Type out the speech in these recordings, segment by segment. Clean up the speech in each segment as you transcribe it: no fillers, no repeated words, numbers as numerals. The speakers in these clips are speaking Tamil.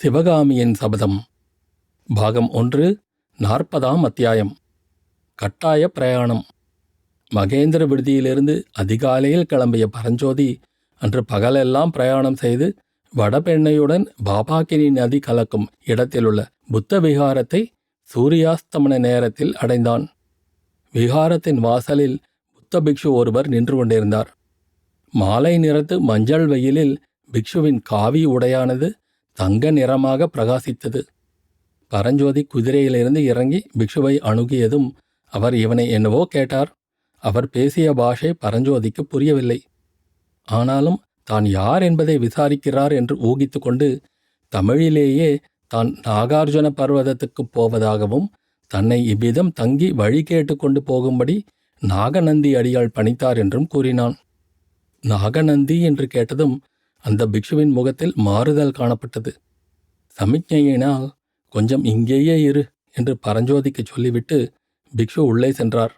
சிவகாமியின் சபதம் பாகம் 1 40ஆம் அத்தியாயம். கட்டாய பிரயாணம். மகேந்திர விடுதியிலிருந்து அதிகாலையில் கிளம்பிய பரஞ்சோதி அன்று பகலெல்லாம் பிரயாணம் செய்து வடபெண்ணையுடன் பாபாக்கினி நதி கலக்கும் இடத்திலுள்ள புத்த விகாரத்தை சூரியாஸ்தமன நேரத்தில் அடைந்தான். விகாரத்தின் வாசலில் புத்த பிக்ஷு ஒருவர் நின்று கொண்டிருந்தார். மாலை நிறத்து மஞ்சள் வெயிலில் பிக்ஷுவின் காவி உடையானது தங்க நிறமாக பிரகாசித்தது. பரஞ்சோதி குதிரையிலிருந்து இறங்கி பிக்ஷுவை அணுகியதும் அவர் இவனை என்னவோ கேட்டார். அவர் பேசிய பாஷை பரஞ்சோதிக்கு புரியவில்லை. ஆனாலும் தான் யார் என்பதை விசாரிக்கிறார் என்று ஊகித்து கொண்டு தமிழிலேயே தான் நாகார்ஜுன பர்வதத்துக்குப் போவதாகவும் தன்னை இவ்விதம் தங்கி வழி கேட்டு கொண்டு போகும்படி நாகநந்தி அடியாள் பணித்தார் என்றும் கூறினான். நாகநந்தி என்று கேட்டதும் அந்த பிக்ஷுவின் முகத்தில் மாறுதல் காணப்பட்டது. சமிக்ஞையினால் கொஞ்சம் இங்கேயே இரு என்று பரஞ்சோதிக்கு சொல்லிவிட்டு பிக்ஷு உள்ளே சென்றார்.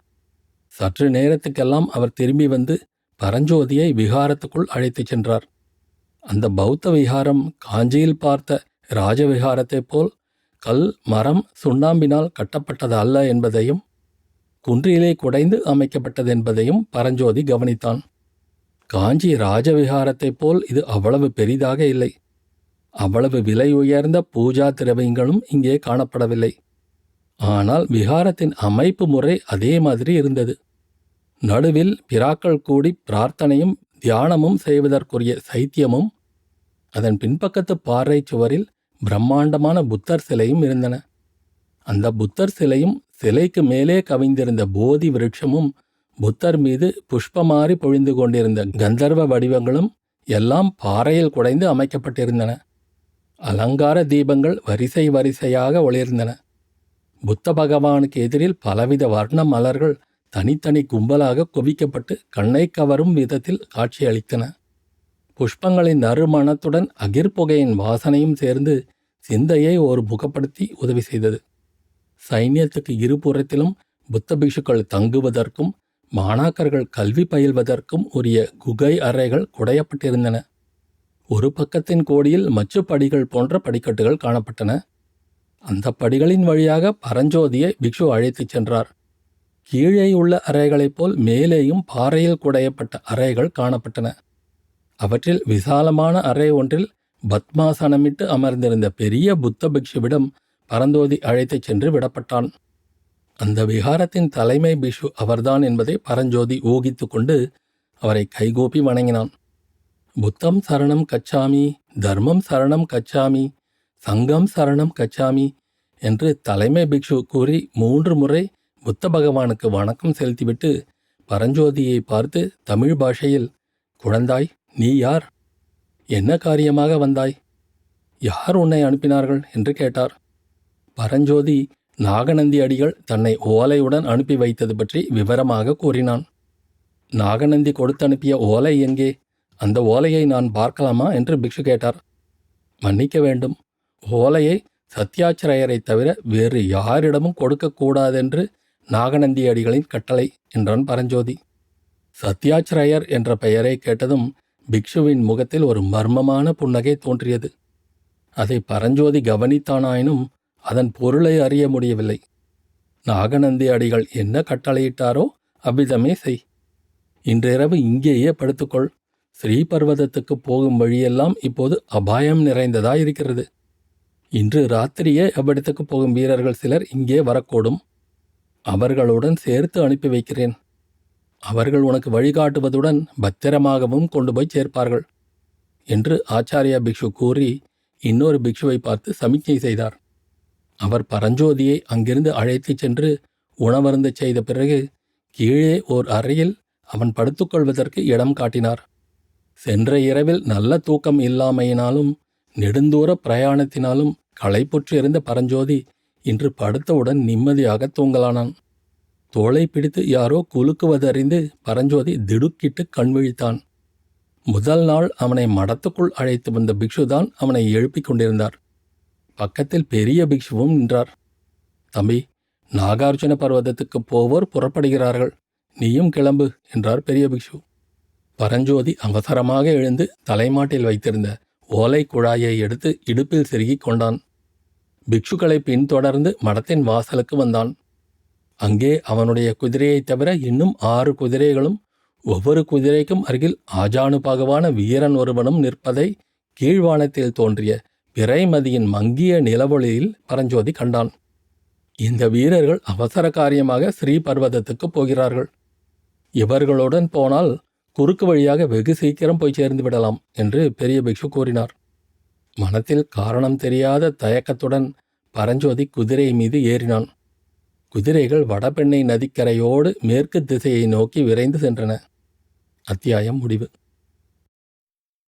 சற்று நேரத்துக்கெல்லாம் அவர் திரும்பி வந்து பரஞ்சோதியை விகாரத்துக்குள் அழைத்துச் சென்றார். அந்த பௌத்த விகாரம் காஞ்சியில் பார்த்த ராஜவிகாரத்தைப் போல் கல், மரம், சுண்ணாம்பினால் கட்டப்பட்டது அல்ல என்பதையும் குன்றிலே குடைந்து அமைக்கப்பட்டதென்பதையும் பரஞ்சோதி கவனித்தான். காஞ்சி ராஜவிகாரத்தைப் போல் இது அவ்வளவு பெரிதாக இல்லை. அவ்வளவு விலை உயர்ந்த பூஜா திரவியங்களும் இங்கே காணப்படவில்லை. ஆனால் விகாரத்தின் அமைப்பு முறை அதே மாதிரி இருந்தது. நடுவில் பிராக்கள் கூடி பிரார்த்தனையும் தியானமும் செய்வதற்குரிய சைத்தியமும், அதன் பின்பக்கத்து பாறை சுவரில் பிரம்மாண்டமான புத்தர் சிலையும் இருந்தன. அந்த புத்தர் சிலையும் சிலைக்கு மேலே கவிந்திருந்த போதி விருட்சமும் புத்தர் மீது புஷ்பமாறி பொழிந்து கொண்டிருந்த கந்தர்வ வடிவங்களும் எல்லாம் பாறையில் குடைந்து அமைக்கப்பட்டிருந்தன. அலங்கார தீபங்கள் வரிசை வரிசையாக ஒளிர்ந்தன. புத்த பகவானுக்கு எதிரில் பலவித வர்ண மலர்கள் தனித்தனி கும்பலாக குவிக்கப்பட்டு கண்ணை கவரும் விதத்தில் காட்சியளித்தன. புஷ்பங்களின் நறுமணத்துடன் அகிர்புகையின் வாசனையும் சேர்ந்து சிந்தையை ஒரு முகப்படுத்தி உதவி செய்தது. சைன்யத்துக்கு இருபுறத்திலும் புத்த பிக்ஷுக்கள் தங்குவதற்கும் மாணாக்கர்கள் கல்வி பயில்வதற்கும் உரிய குகை அறைகள் குடையப்பட்டிருந்தன. ஒரு பக்கத்தின் கோடியில் மச்சுப்படிகள் போன்ற படிக்கட்டுகள் காணப்பட்டன. அந்த படிகளின் வழியாக பரஞ்சோதியை பிக்ஷு அழைத்துச் சென்றார். கீழே உள்ள அறைகளைப் போல் மேலேயும் பாறையில் குடையப்பட்ட அறைகள் காணப்பட்டன. அவற்றில் விசாலமான அறை ஒன்றில் பத்மாசனமிட்டு அமர்ந்திருந்த பெரிய புத்த பிக்ஷுவிடம் பரஞ்சோதி அழைத்துச் சென்று விடப்பட்டான். அந்த விகாரத்தின் தலைமை பிக்ஷு அவர்தான் என்பதை பரஞ்சோதி ஊகித்து கொண்டு அவரை கைகூப்பி வணங்கினான். புத்தம் சரணம் கச்சாமி, தர்மம் சரணம் கச்சாமி, சங்கம் சரணம் கச்சாமி என்று தலைமை பிக்ஷு கூறி 3 முறை புத்த பகவானுக்கு வணக்கம் செலுத்திவிட்டு பரஞ்சோதியை பார்த்து தமிழ் பாஷையில், குழந்தாய், நீ யார்? என்ன காரியமாக வந்தாய்? யார் உன்னை அனுப்பினார்கள் என்று கேட்டார். பரஞ்சோதி நாகநந்தி அடிகள் தன்னை ஓலையுடன் அனுப்பி வைத்தது பற்றி விவரமாக கூறினான். நாகநந்தி கொடுத்தனுப்பிய ஓலை எங்கே? அந்த ஓலையை நான் பார்க்கலாமா என்று பிக்ஷு கேட்டார். மன்னிக்க வேண்டும், ஓலையை சத்யாச்சிரயரை தவிர வேறு யாரிடமும் கொடுக்கக்கூடாதென்று நாகநந்தி அடிகளின் கட்டளை என்றான் பரஞ்சோதி. சத்யாச்சிரயர் என்ற பெயரை கேட்டதும் பிக்ஷுவின் முகத்தில் ஒரு மர்மமான புன்னகை தோன்றியது. அதை பரஞ்சோதி கவனித்தானாயினும் அதன் பொருளை அறிய முடியவில்லை. நாகநந்தி அடிகள் என்ன கட்டளையிட்டாரோ அவ்விதமே செய். இன்றிரவு இங்கேயே படுத்துக்கொள். ஸ்ரீபர்வதத்துக்கு போகும் வழியெல்லாம் இப்போது அபாயம் நிறைந்ததாயிருக்கிறது. இன்று ராத்திரியே அவ்விடத்துக்கு போகும் வீரர்கள் சிலர் இங்கே வரக்கூடும். அவர்களுடன் சேர்த்து அனுப்பி வைக்கிறேன். அவர்கள் உனக்கு வழிகாட்டுவதுடன் பத்திரமாகவும் கொண்டு போய் சேர்ப்பார்கள் என்று ஆச்சாரியா பிக்ஷு கூறி இன்னொரு பிக்ஷுவை பார்த்து சமிக்ஞை செய்தார். அவர் பரஞ்சோதியை அங்கிருந்து அழைத்துச் சென்று உணவருந்தச் செய்த பிறகு கீழே ஓர் அறையில் அவன் படுத்துக்கொள்வதற்கு இடம் காட்டினார். சென்ற இரவில் நல்ல தூக்கம் இல்லாமையினாலும் நெடுந்தூர பிரயாணத்தினாலும் களைப்புற்றிருந்த பரஞ்சோதி இன்று படுத்தவுடன் நிம்மதியாக தூங்கலானான். தோளை பிடித்து யாரோ குலுக்குவதறிந்து பரஞ்சோதி திடுக்கிட்டு கண்விழித்தான். முதல் நாள் அவனை மடத்துக்குள் அழைத்து வந்த பிக்ஷுதான் அவனை எழுப்பிக் கொண்டிருந்தார். பக்கத்தில் பெரிய பிக்ஷுவும் நின்றார். தம்பி, நாகார்ஜுன பர்வதத்துக்கு போவோர் புறப்படுகிறார்கள், நீயும் கிளம்பு என்றார் பெரிய பிக்ஷு. பரஞ்சோதி அவசரமாக எழுந்து தலைமாட்டில் வைத்திருந்த ஓலை குழாயை எடுத்து இடுப்பில் செருகிக் கொண்டான். பிக்ஷுக்களை பின்தொடர்ந்து மடத்தின் வாசலுக்கு வந்தான். அங்கே அவனுடைய குதிரையைத் தவிர இன்னும் 6 குதிரைகளும் ஒவ்வொரு குதிரைக்கும் அருகில் ஆஜானுபாகுவான வீரன் ஒருவனும் நிற்பதை கீழ்வானத்தில் தோன்றிய பிறைமதியின் மங்கிய நிலவொளியில் பரஞ்சோதி கண்டான். இந்த வீரர்கள் அவசர காரியமாக ஸ்ரீபர்வதத்துக்கு போகிறார்கள். இவர்களுடன் போனால் குறுக்கு வழியாக வெகு சீக்கிரம் போய் சேர்ந்து விடலாம் என்று பெரிய பிக்ஷு கூறினார். மனத்தில் காரணம் தெரியாத தயக்கத்துடன் பரஞ்சோதி குதிரை மீது ஏறினான். குதிரைகள் வடபெண்ணை நதிக்கரையோடு மேற்கு திசையை நோக்கி விரைந்து சென்றன. அத்தியாயம் முடிவு.